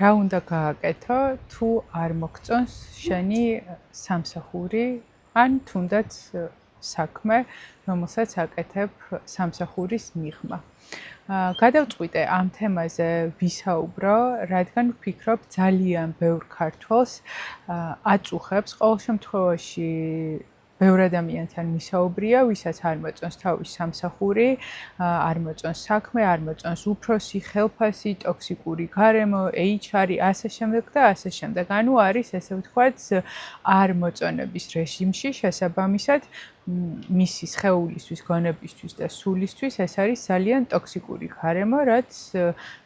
რა უნდა გააკეთო თუ არ მოგწონს შენი სამსახური ან თუნდაც საქმე, რომელსაც აკეთებ სამსახურის მიღმა. გადავწყვიტე ამ თემაზე ვისაუბრო, რადგან ვფიქრობ ძალიან ბევრ ქართველს აწუხებს ყოველ შემთხვევაში ბევრ ადამიანთან მისაუბრია, ვისაც არ მოწონს თავის სამსახური, არ მოწონს საქმე, არ მოწონს უფროსი, ხელფასი, ტოქსიკური გარემო, HR-ი, ასე შემდეგ და ასე შემდეგ. ანუ არის ესე ვთქვათ, არ მოწონების რეჟიმში შესაბამისად მისი სხეულისთვის, გონებისთვის და სულისთვის ეს არის ძალიან ტოქსიკური გარემო, რაც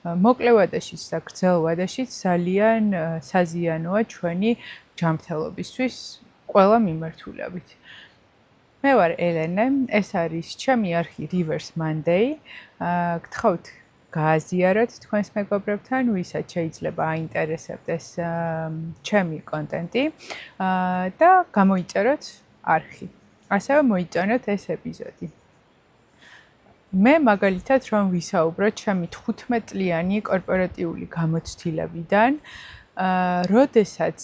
მოკლე ვადაშიც და გრძელ ვადაშიც ძალიან საზიანოა ჩვენი ჯანმრთელობისთვის ყველა მიმართულებით. მე ვარ ელენე, ეს არის ჩემი არხი Reverse Monday. გთხოვთ გააზიაროთ თქვენს მეგობრებთან, ვისაც შეიძლება აინტერესებდეს ჩემი კონტენტი და გამოიწეროთ არხი. ასევე მოიწონოთ ეს ეპიზოდი. მე მაგალითად რომ ვისაუბროთ ჩემი 15 წლიანი კორპორატიული გამოცდილებიდან, როდესაც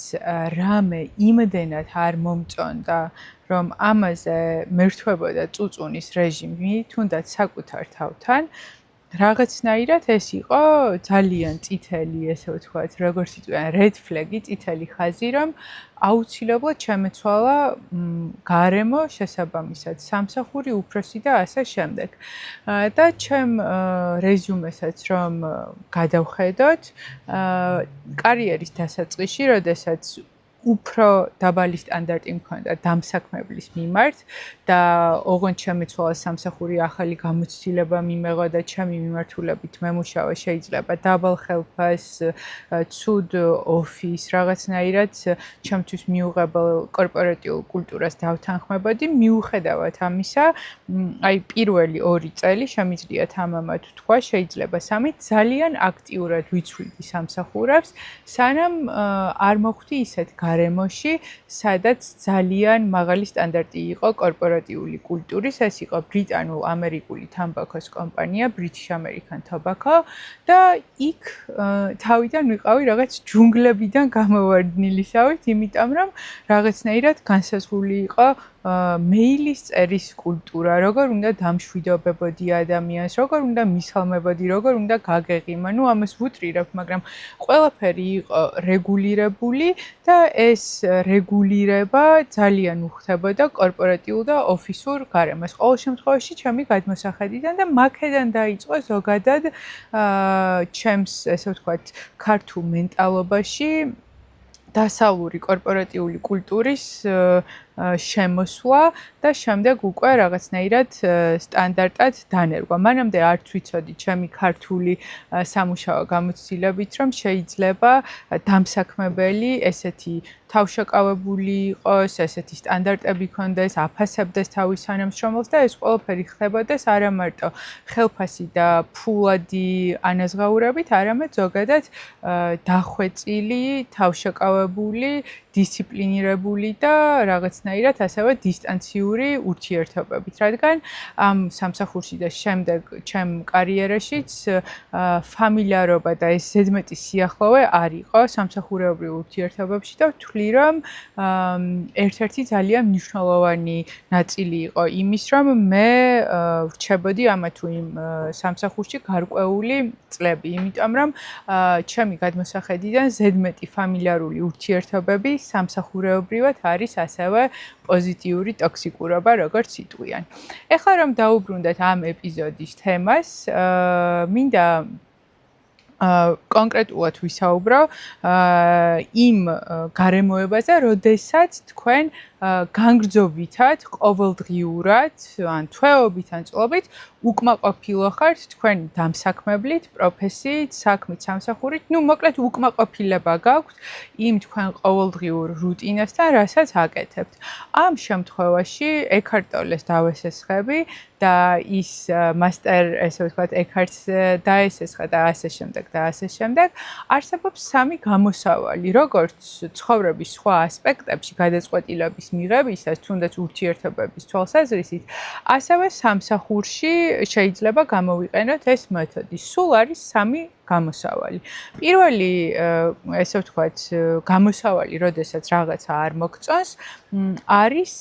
რამე იმდენად არ მომწონდა, რომ ამაზე მერთვებოდა წუწუნის რეჟიმი, თუნდაც საკუთარ თავთან, რაღაცნაირად ეს იყო ძალიან წითელი, ესე ვთქვათ, როგორც იწვიან red flag-ი, წითელი ხაზი, რომ აუცილებლად შემეცვალა გარემო შესაბამისად, სამსახური, უფროსი და ასე შემდეგ. და ჩემ რეზიუმესაც რომ გადავხედოთ, კარიერის დასაწყისში, როდესაც უფრო დაბალი სტანდარტი მქონდა დამსაქმებლის მიმართ და ოღონდ შემეცვალა სამსახური, ახალი გამოცდილება მიმეღო და ჩემი მიმართულებით მემუშავა შეიძლება დაბალ ხელფას, ცუდ ოფის, რაღაცნაირად ჩემთვის მიუღებელ კორპორატიულ კულტურას დავთანხმებოდი. მიუხედავად ამისა, აი პირველი 2 წელი შემიძლია თამამად ვთქვა, შეიძლება 3 ძალიან აქტიურად ვიცვლიდი სამსახურებს, სანამ არ მოხვდი ისეთ გარემოში, სადაც ძალიან მაღალი სტანდარტი იყო კორპორატიული კულტურის, ეს იყო ბრიტანულ-ამერიკული თამბაქოს კომპანია, British American Tobacco და იქ თავიდან ვიყავი რაღაც ჯუნგლებიდან გამოვარდნილისავით, იმიტომ რომ რაღაცნაირად განსაზღვრული იყო მეილის წერის კულტურა, როგორ უნდა დამშვიდობებოდი ადამიანს, როგორ უნდა მისალმებოდი, როგორ უნდა გაგეღიმა. ნუ ამას ვუტრირებ, მაგრამ ყველაფერი იყო რეგულირებული და ეს რეგულირება ძალიან უხდებოდა კორპორატიულ და ოფისურ გარემოს. ყოველ შემთხვევაში ჩემი გადმოსახედიდან და მაქედან დაიწყო ზოგადად ჩემს, ესე ვთქვათ, ქართულ მენტალობაში დასავლური კორპორატიული კულტურის შემოსვლა და შემდეგ უკვე რაღაცნაირად სტანდარტად დანერგვა. მანამდე არც ვიცოდი ჩემი ქართული სამუშაო გამოცდილებით, რომ შეიძლება დამსაქმებელი ესეთი თავშეკავებული იყოს, ესეთი სტანდარტები ქონდეს, აფასებდეს თავის თანამშრომელს და ეს ყველაფერი ხდებოდეს არა მარტო ხელფასი და ფულადი ანაზღაურებით, არამედ ზოგადად დახვეწილი, თავშეკავებული, დისციპლინირებული და რაღაცნაირად ასევე დისტანციური ურთიერთობებით, რადგან ამ სამსახურში და შემდეგ ჩემ კარიერაშიც ფამილიარობა და ეს ზედმეტი სიახლოვე არ იყო სამსახურეობრივ ურთიერთობებში და ვთვლი, რომ ერთ-ერთი ძალიან მნიშვნელოვანი ნაწილი იყო იმის, რომ მე ვრჩებოდი ამა თუ იმ სამსახურში გარკვეული წლები, იმიტომ რომ ჩემი გადმოსახედიდან ზედმეტი ფამილიარული ურთიერთობები სამსახურეობრივად არის ასევე პოზიტიური ტოქსიკურობა, როგორც იტყვიან. ეხლა რომ დაუბრუნდეთ ამ ეპიზოდის თემას, მინდა კონკრეტულად ვისაუბრო იმ გარემოებაზე, როდესაც თქვენ განგრძობითად, ყოველდღიურად, ან თვეობით, ან წლობით უკმაყოფილო ხართ თქვენი დამსაქმებლით, პროფესიით, საქმით, სამსახურით, ნუ მოკლედ უკმაყოფილება გაქვთ იმ თქვენ ყოველდღიურ რუტინასთან, რასაც აკეთებთ. ამ შემთხვევაში ეკჰარტ ტოლეს დავესესხები და ის მასტერ, ესე ვთქვათ, ეკჰარტს დაესესხა და ასე შემდეგ და ასე შემდეგ. არსებობს 3 გამოსავალი, როგორც ცხოვრების სხვა ასპექტებში, გადაწყვეტილების მიღებისას, თუნდაც ურთიერთობების თვალსაზრისით, ასევე სამსახურში შეიძლება გამოვიყენოთ ეს მეთოდი. სულ არის 3 გამოსავალი. პირველი, ესე ვთქვათ, გამოსავალი, როდესაც რაღაცა არ მოგწონს, არის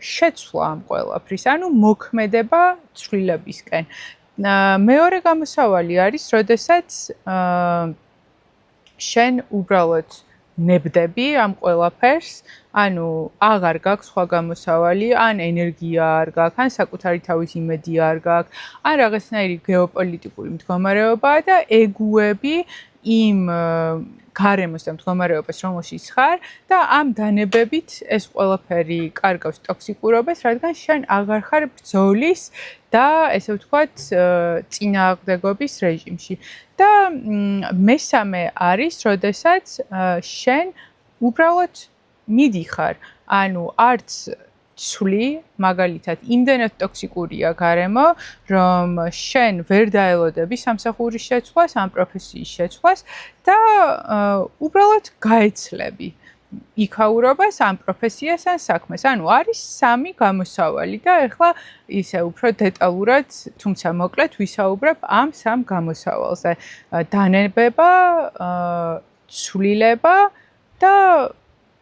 შეცვლა ამ ყველაფრის, ანუ მოქმედება ცვლილებისკენ. მეორე გამოსავალი არის, როდესაც შენ უბრალოდ ნებდები ამ ყველაფერს, ანუ აღარ გაქვს სხვა გამოსავალი, ან ენერგია არ გაქვს, ან საკუთარი თავის იმედი არ გაქვს, ან რაღაცნაირი გეოპოლიტიკური მდგომარეობაა და ეგუები იმ გარემოს და მდგომარეობას, რომელშიც ხარ და ამ დანებებით ეს ყველაფერი კარგავს ტოქსიკურობას, რადგან შენ აღარ ხარ ბრძოლის და ესე ვთქვათ, წინააღმდეგობის რეჟიმში. და მესამე არის, როდესაც შენ უბრალოდ მიდიხარ, ანუ არც ცვლი, მაგალითად, იმდენად ტოქსიკურია გარემო, რომ შენ ვერ დაელოდები სამსახურის შეცვლას, ამ პროფესიის შეცვლას და უბრალოდ გაეცლები იქაურობას, ამ პროფესიას, ან საქმეს. ანუ არის 3 გამოსავალი და ეხლა ისე უფრო დეტალურად, თუმცა მოკლედ ვისაუბრებ ამ 3 გამოსავალზე. დანებება, ცვლილება და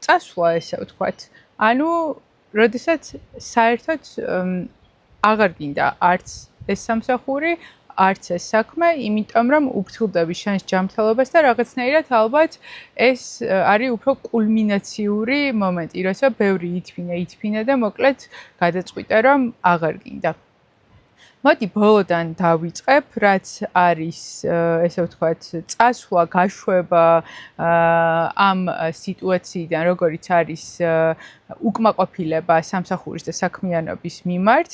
წასვლა, ესე ვთქვათ. ანუ როდესაც საერთოდ აღარ გინდა არც ეს სამსახური, არც ეს საქმე, იმიტომ რომ უფრთხილდები შენს ჯანმრთელობას და რაღაცნაირად ალბათ ეს არის უფრო კულმინაციური მომენტი, როცა ბევრი ითფინე და მოკლედ გადაწყვიტე რომ აღარ გინდა. მოდი ბოლოდან დავიწყებ, რაც არის, ესე ვთქვათ, წასვლა, გაშვება ამ სიტუაციიდან, როგორიც არის უკმაყოფილება სამსახურის და საქმიანობის მიმართ.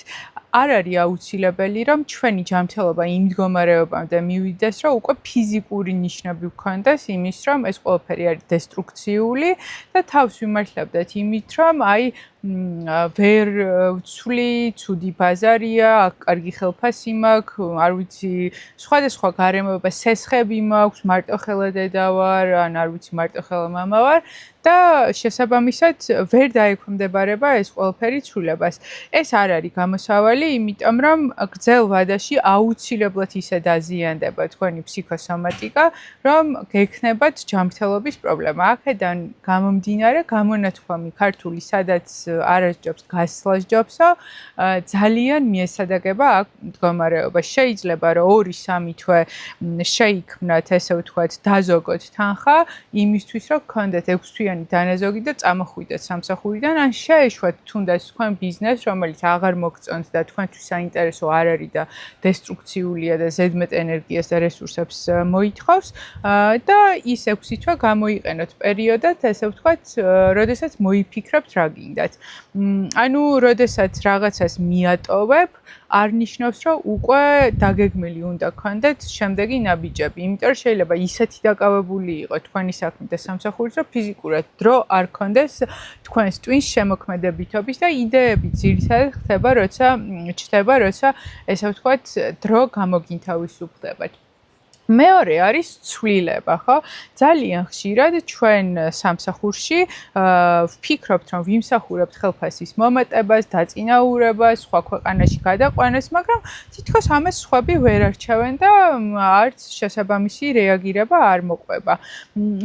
არ არის აუცილებელი, რომ ჩვენი ჯანმრთელობა იმ მდგომარეობამდე მივიდეს, რომ უკვე ფიზიკური ნიშნები გვქონდეს იმის, რომ ეს ყველაფერი არის დესტრუქციული და თავს ვიმართლებდეთ იმით, რომ აი ვერ ვცვლი, ცუდი ბაზარია, აქ კარგი ხელფასი მაქვს, არ ვიცი, სხვადასხვა გარემოება, სესხები მაქვს, მარტოხელა დედა ვარ, ან არ ვიცი, მარტოხელა მამა ვარ და შესაბამისად ვერ დაექვემდებარება ეს ყველაფერი ცვლილებას. ეს არ არის გამოსავალი, იმიტომ რომ გრძელ ვადაში აუცილებლად ისე დაზიანდება თქვენი ფსიქოსომატიკა, რომ გექნებათ ჯანმრთელობის პრობლემა. აქედან გამომდინარე, გამონათქვამი ქართული, სადაც არ ასჯობს, გასვლა სჯობსო, ძალიან მიესადაგება აქ მდგომარეობა. შეიძლება რომ 2-3 თვე შეიქმნათ, ესე ვთქვათ, დაზოგოთ თანხა იმისთვის, რომ გქონდეთ 6 თვიანი დანაზოგი და წამოხვიდეთ სამსახურიდან, ან შეეშვათ თუნდაც თქვენ ბიზნესს, რომელიც აღარ მოგწონთ და თქვენთვის საინტერესო არ არის და დესტრუქციულია და ზედმეტ ენერგიას და რესურსებს მოითხოვს და ის 6 თვე გამოიყენოთ პერიოდად, ესე ვთქვათ, როდესაც მოიფიქრებთ რა გინდათ. ანუ როდესაც რაღაცას მიატოვებ, არ ნიშნავს, რომ უკვე დაგეგმილი უნდა გქონდეთ შემდეგი ნაბიჯები. იმიტომ რომ შეიძლება ისეთი დაკავებული იყოს თქვენი საქმე და სამსახურით, რომ ფიზიკურად დრო არ გქონდეს თქვენს ტვინს შემოქმედებითობის და იდეები ძირითადად ჩნდება, როცა ესე ვთქვათ, დრო გამოგინთავისუფლდებათ. მეორე არის ცვლილება, ხო? ძალიან ხშირად ჩვენ სამსახურში ვფიქრობთ, რომ ვიმსახურებთ ხელფასის მომატებას, დაწინაურებას, სხვა ქვეყანაში გადაყვანას, მაგრამ თითქოს ამას სხვები ვერ არჩევენ და არც შესაბამისი რეაგირება არ მოყვება.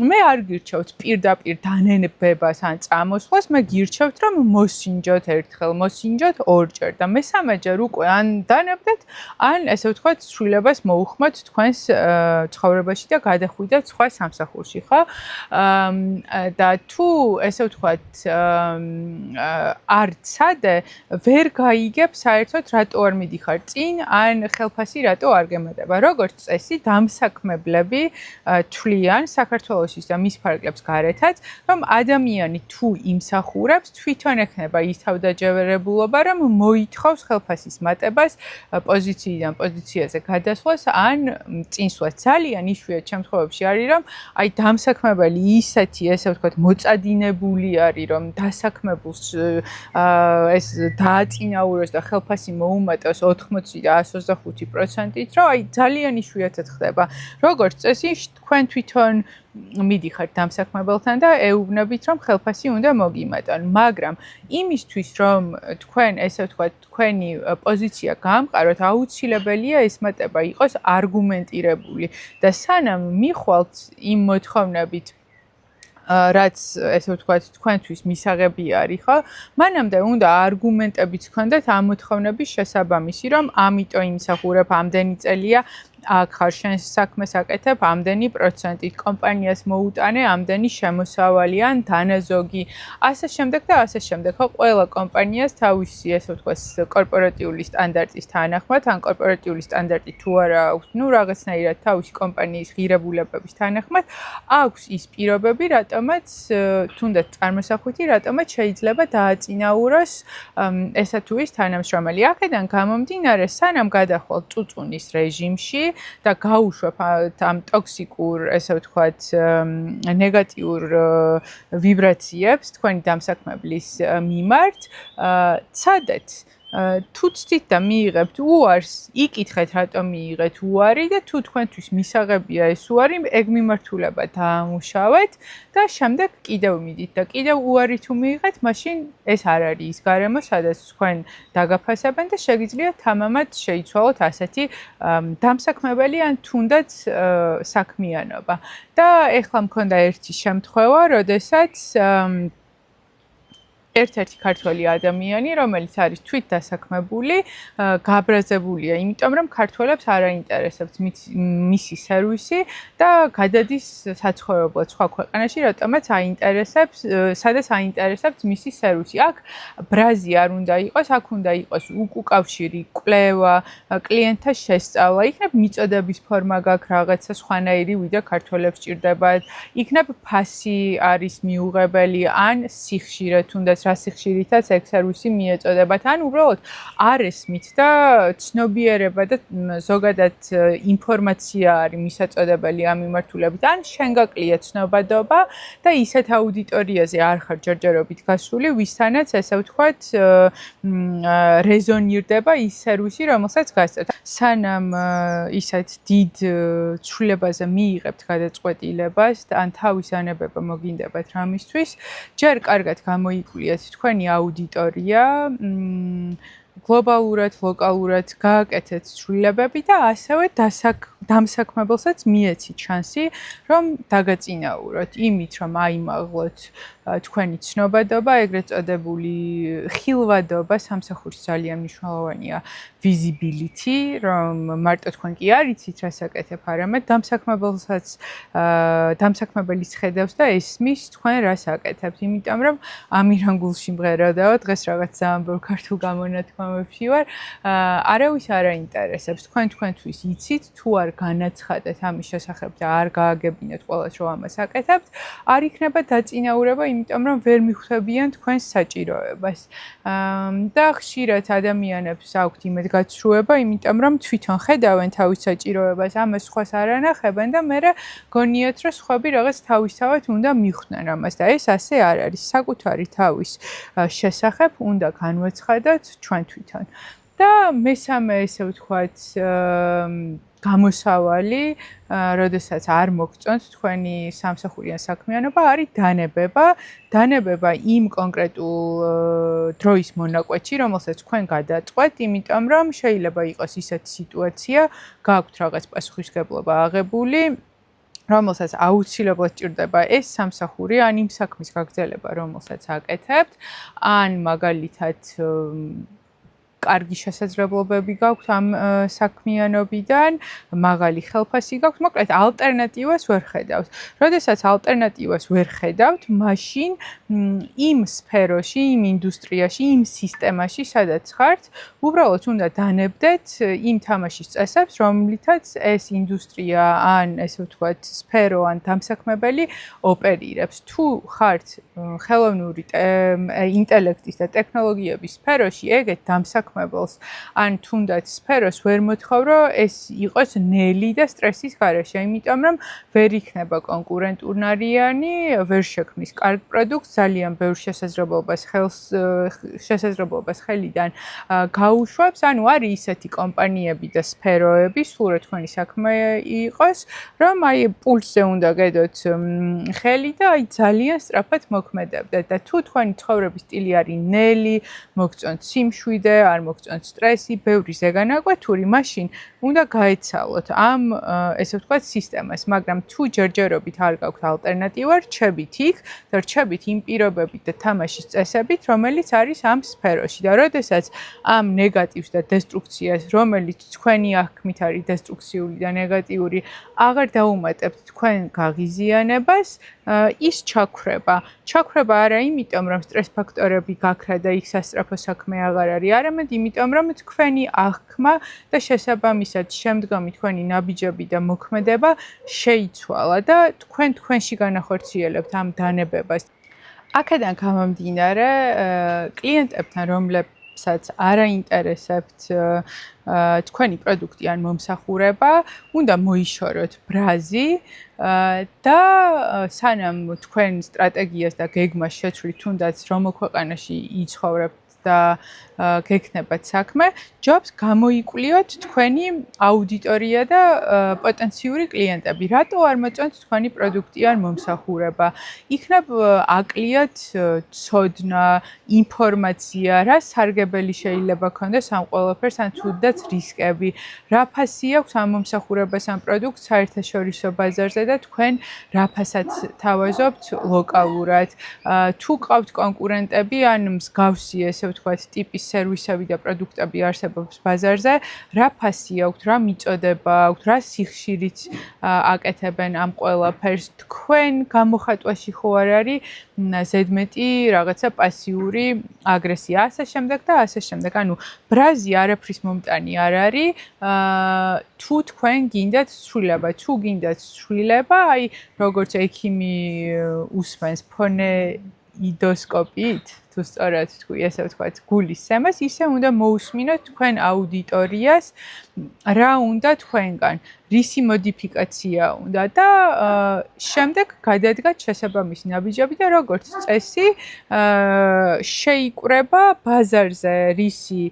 მე არ გირჩევთ პირდაპირ დანებებას ან წამოსვლას, მე გირჩევთ, რომ მოსინჯოთ ერთხელ, მოსინჯოთ ორჯერ და მესამეჯერ უკვე ან დანებდეთ, ან ესე ვთქვათ, ცვლილებას მოუხმოთ თქვენს ცხოვრებაში და გადახვიდეთ სხვა სამსახურში, ხო? და თუ ესე ვთქვათ, არ ცადე, ვერ გაიგებ საერთოდ რატო არ მიდიხარ წინ, ან ხელფასი რატო არ გემატება. როგორც წესი, დამსაქმებლები თვლიან საქართველოსის და მის ფარგლებს გარეთაც, რომ ადამიანი თუ იმსახურებს, თვითონ ექნება ის თავდაჯერებულობა, რომ მოითხოვს ხელფასის მატებას, პოზიციიდან პოზიციაზე გადასვლას, ან წინსვლას. ძალიან იშვიათ შემთხვევებში არის, რომ აი დამსაქმებელი ისეთი, ესე ვთქვათ, მოწადინებული არის, რომ დასაქმებულს ეს დააწინაუროს და ხელფასი მოუმატოს 80 და 125%-ით, რომ აი ძალიან იშვიათად ხდება. როგორც წესი, თქვენ თვითონ მიდიხართ დამსაქმებელთან და ეუბნებით, რომ ხელფასი უნდა მოგიმატონ, მაგრამ იმისთვის, რომ თქვენ, ესე ვთქვათ, თქვენი პოზიცია გაამყაროთ, აუცილებელია ეს მატება იყოს არგუმენტირებული და სანამ მიხვალთ იმ მოთხოვნებით რაც ესე ვთქვათ თქვენთვის მისაღები არის ხო მანამდე უნდა არგუმენტებიც გქონდეთ ამ მოთხოვნების შესაბამისი რომ ამიტომ იმსახურებ ამდენი წელია აქ ხარ შენ საქმეს აკეთებ ამდენი პროცენტით კომპანიას მოუტანე ამდენი შემოსავალი ან დანაზოგი ასე შემდეგ და ასე შემდეგ ხო ყველა კომპანიას თავისი ესე ვთქვათ კორპორატიული სტანდარტის თანახმად ან კორპორატიული სტანდარტი თუ არა აქვს ნუ რაღაცნაირად თავისი კომპანიის ღირებულებების თანახმად აქვს ის პირობები რატომაც თუნდაც წარმოსახვითი რატომაც შეიძლება დააწინაუროს ესა თუ ის თანამშრომელი აქედან გამომდინარე სანამ გადახვალთ წუწუნის რეჟიმში და გაუშვებთ ამ ტოქსიკურ, ესე ვთქვათ, ნეგატიურ ვიბრაციებს თქვენი დამსაქმებლის მიმართ, ცადეთ თუ ცდით და მიიღებთ უარს, იკითხეთ რატომ მიიღეთ უარი და თუ თქვენთვის მისაღებია ეს უარი, ეგ მიმართულება დაამუშავეთ და შემდეგ კიდევ მიდით და კიდევ უარი თუ მიიღეთ, მაშინ ეს არ არის ის გარემო, სადაც თქვენ დაგაფასებენ და შეგიძლიათ თამამად შეიცვალოთ ასეთი დამსაქმებელი ან თუნდაც საქმიანობა. და ეხლა მქონდა ერთი შემთხვევა, როდესაც ერთ-ერთი ქართველი ადამიანი, რომელიც არის თვით დასაქმებული, გაბრაზებულია, იმიტომ რომ ქართველებს არ აინტერესებთ მისი სერვისი და გადადის საცხოვრებლად სხვა ქვეყანაში, რატომაც აინტერესებს, სადაც აინტერესებთ მისი სერვისი. აქ ბრაზი არ უნდა იყოს, აქ უნდა იყოს უკავშირი, კვლევა, klienta შესწავლა, იქნებ მიწოდების ფორმა გაქვს რაღაცა სხვანაირი, ვიდრე ქართველებს ჭირდებათ, იქნებ ფასი არის მიუღებელი ან სიხშირე თუნდაც რა სიხშირითაც ეგ სერვისი მიეწოდებათ ან უბრალოდ არ ესმით და ცნობიერება და ზოგადად ინფორმაცია არის მისაწოდებელი ამ მიმართულებით ან შენ გაკლია ცნობადობა და ისეთ აუდიტორიაზე არ ხარ ჯერჯერობით გასული ვისთანაც ესე ვთქვათ რეზონირდება ის სერვისი რომელსაც გასწევთ სანამ ისეთ დიდ ცვლილებაზე მიიღებთ გადაწყვეტილებას ან თავის ანებება მოგინდებათ რამისთვის ჯერ კარგად გამოიკლიათ თქვენი აუდიტორია გლობალურად, ლოკალურად გააკეთეთ ცვლილებები და ასევე დამსაქმებელსაც მიეცით შანსი, რომ დაგაწინაუროთ იმით, რომ აიმაღლოთ თქვენი ცნობადობა, ეგრეთ წოდებული ხილვადობა სამსახურის ძალიან მნიშვნელოვანია visibility, რომ მარტო თქვენ კი არ იცით რას აკეთებ, არამედ დამსაქმებელსაც დამსაქმებელი ხედავს და ესმის თქვენ რას აკეთებთ, იმიტომ რომ ამირან გულში მღერადაო, დღეს რაღაც ძალიან ბევრ ქართულ გამონათქვამებში ვარ, არავის არ აინტერესებს, თქვენთვის იცით, თუ არ განაცხადეთ ამის შესახებ და არ გააგებინეთ ყველას რომ ამას აკეთებთ, არ იქნება დაწინაურება, იმიტომ რომ ვერ მიხვდებიან თქვენს საჭიროებას. და ხშირად ადამიანებს აქვთ იმედგაცრუება, იმიტომ რომ თვითონ ხედავენ თავის საჭიროებას, ამას სხვას არ ანახებენ და მერე გონიათ, რომ სხვები რაღაც თავისთავად უნდა მიხვდნენ ამას და ეს ასე არ არის. საკუთარი თავის შესახებ უნდა განვაცხადოთ ჩვენ თვითონ. და მესამე ესე ვთქვათ გამოსავალი, როდესაც არ მოგწონთ თქვენი სამსახურიან საქმიანობა, არის დანებება. დანებება იმ კონკრეტულ დროის მონაკვეთში, რომელსაც თქვენ გადაწყვეტ, იმიტომ რომ შეიძლება იყოს ისეთი სიტუაცია, გააქვთ რაღაც პასუხისმგებლობა აღებული, რომელსაც აუცილებლად ჭირდება ეს სამსახური, ან იმ საქმის გაგრძელება, რომელსაც აკეთებთ, ან მაგალითად კარგი შესაძლებლობები გაქვთ ამ საქმიანობიდან, მაღალი ხელფასი გაქვთ, მოკლედ ალტერნატივას ვერ ხედავთ. როდესაც ალტერნატივას ვერ ხედავთ, მაშინ იმ სფეროში, იმ ინდუსტრიაში, იმ სისტემაში, სადაც ხართ, უბრალოდ უნდა დანებდეთ იმ თამაშის წესებს, რომლითაც ეს ინდუსტრია ან ესე ვთქვათ, სფერო ან დამსაქმებელი ოპერირებს. თუ ხართ ხელოვნური ინტელექტის და ტექნოლოგიების სფეროში, ეგეთ დამსაქმებელი მოსაქმებელს ან თუნდაც სფეროს ვერ მოთხოვ, რომ ეს იყოს ნელი და სტრესის გარეშე, იმიტომ რომ ვერ იქნება კონკურენტუნარიანი, ვერ შექმნის კარგ პროდუქტს, ძალიან ბევრ შესაძლებლობას ხელიდან გაუშვებს, ანუ არის ისეთი კომპანიები და სფეროები, სულ რა თქვენი საქმე იყოს, რომ აი პულსზე უნდა გედოთ ხელი და აი ძალიან სწრაფად მოქმედებდეთ და თუ თქვენი ცხოვრების სტილი არის ნელი, მოგწონთ სიმშვიდე, არ მოგწონთ სტრესი, ბევრი ზეგანაკვეთური, მაშინ უნდა გაეცალოთ ამ ესე ვთქვათ სისტემას, მაგრამ თუ ჯერჯერობით არ გაქვთ ალტერნატივა, რჩებით იქ და რჩებით იმ პირობებით და თამაშის წესებით, რომელიც არის ამ სფეროში და როდესაც ამ ნეგატივს და დესტრუქციას, რომელიც თქვენი აღქმით არის დესტრუქციული და ნეგატიური, აღარ დაუმატებთ თქვენ გაღიზიანებას, ის ჩაქრება. ჩაქრება არა იმიტომ, რომ სტრეს ფაქტორები გაქრა და იქ სასწრაფო საქმე აღარ არის, არამედ იმიტომ, რომ თქვენი აღქმა და შესაბამისად შემდგომი თქვენი ნაბიჯები და მოქმედება შეიცვალა და თქვენში განახორციელებთ ამ დანებებას. აქედან გამომდინარე, კლიენტებთან, რომლებსაც არაინტერესებთ თქვენი პროდუქტი ან მომსახურება, უნდა მოიშოროთ ბრაზი და სანამ თქვენ სტრატეგიას და გეგმას შეცვლით, თუნდაც რომელ ქვეყანაში იცხოვრებთ და გექნებათ საქმე, ჯობს გამოიკვლიოთ თქვენი აუდიტორია და პოტენციური კლიენტები. რატო არ მოწონთ თქვენი პროდუქტი ან მომსახურება? იქნებ აკლიათ ცოდნა, ინფორმაცია, რა სარგებელი შეიძლება გქონდეს ამ ყველაფერს, ან თუნდაც რისკები, რა ფასი აქვს ამ მომსახურებას ან პროდუქტს საერთაშორისო ბაზარზე და თქვენ რა ფასაც თავაზობთ ლოკალურად. თუ ყავთ კონკურენტები ან მსგავსი ესე ვთქვათ ტიპის სერვისები და პროდუქტები არსებობს ბაზარზე, რა ფასი აქვთ, რა მიწოდება აქვთ, რა სიხშირით აკეთებენ ამ ყველაფერს, თქვენ გამოხატვაში ხო არ არის ზედმეტი რაღაცა პასიური აგრესია, ასე შემდეგ და ასე შემდეგ. ანუ ბრაზი არაფრის მომტანი არ არის, თუ თქვენ გინდათ ცვლილება, თუ გინდათ ცვლილება, აი როგორც ექიმი უსმენს ფონეიდოსკოპით, თუ სწორად თქვი, ესე ვთქვათ, გულის სემას, ისე უნდა მოусმინოთ თქვენ აუდიტორიას, რა უნდა თქვენგან, რისი მოდიფიკაცია უნდა და შემდეგ გადადგათ შესაბამისი ნაბიჯები და როგორც წესი შეიკვრება ბაზარზე რისი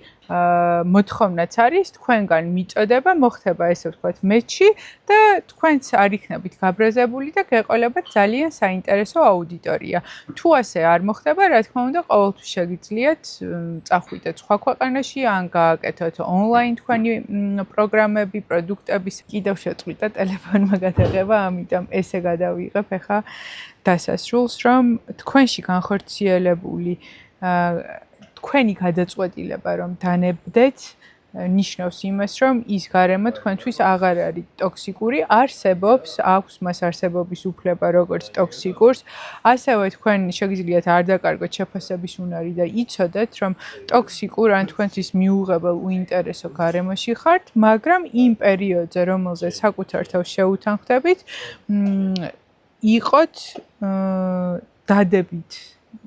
მოთხოვნაც არის თქვენგან მიწოდება მოხდება ესე ვთქვათ მეჩი და თქვენც არ იქნებით გაბრაზებული და გეყოლებათ ძალიან საინტერესო აუდიტორია. თუ ასე არ მოხდება, რა თქმა უნდა, ყოველთვის შეგიძლიათ წახვიდეთ სხვა ქვეყანაში ან გააკეთოთ ონლაინ თქვენი პროგრამები, პროდუქტები. კიდევ შეწყვიტა ტელეფონმა გადაღება, ამიტომ ესე გადავიღებ ახლა დასასრულს, რომ თქვენში განხორციელებული თქვენი გადაწყვეტილება რომ დანებდეთ ნიშნავს იმას, რომ ის გარემო თქვენთვის აღარ არის ტოქსიკური, აქვს მას არსებობის უფლება როგორც ტოქსიკურს, ასევე თქვენ შეგიძლიათ არ დაკარგოთ შეფასების უნარი და იცოდეთ, რომ ტოქსიკურ ან თქვენთვის მიუღებელ უინტერესო გარემოში ხართ, მაგრამ იმ პერიოდზე, რომელზეც საკუთარ თავს შეუთანხმდებით, იყოთ დადებით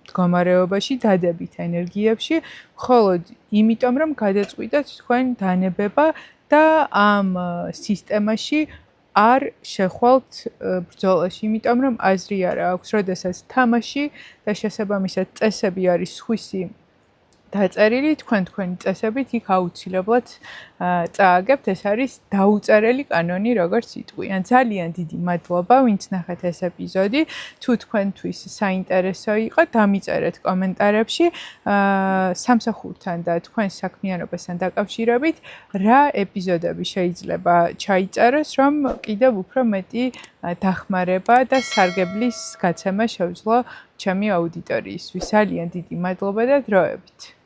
მდგომარეობაში, დადებით ენერგიებში, მხოლოდ იმიტომ, რომ გადაწყვიტეთ თქვენ დანებება და ამ სისტემაში არ შეხვალთ ბრძოლაში, იმიტომ რომ აზრი არა აქვს, როდესაც თამაში და შესაბამისად წესები არის სხვისი დაწერილი, თქვენი წესებით იქ აუცილებლად წააგებთ, ეს არის დაუწერელი კანონი, როგორც იტყვიან. ძალიან დიდი მადლობა, ვინც ნახეთ ეს ეპიზოდი. თუ თქვენთვის საინტერესო იყო, დამიწერეთ კომენტარებში სამსახურთან და თქვენს საქმიანობასთან დაკავშირებით, რა ეპიზოდები შეიძლება ჩაიწეროს, რომ კიდევ უფრო მეტი დახმარება და სარგებლის გაცემა შევძლო ჩემი აუდიტორიისთვის. ძალიან დიდი მადლობა და დროებით.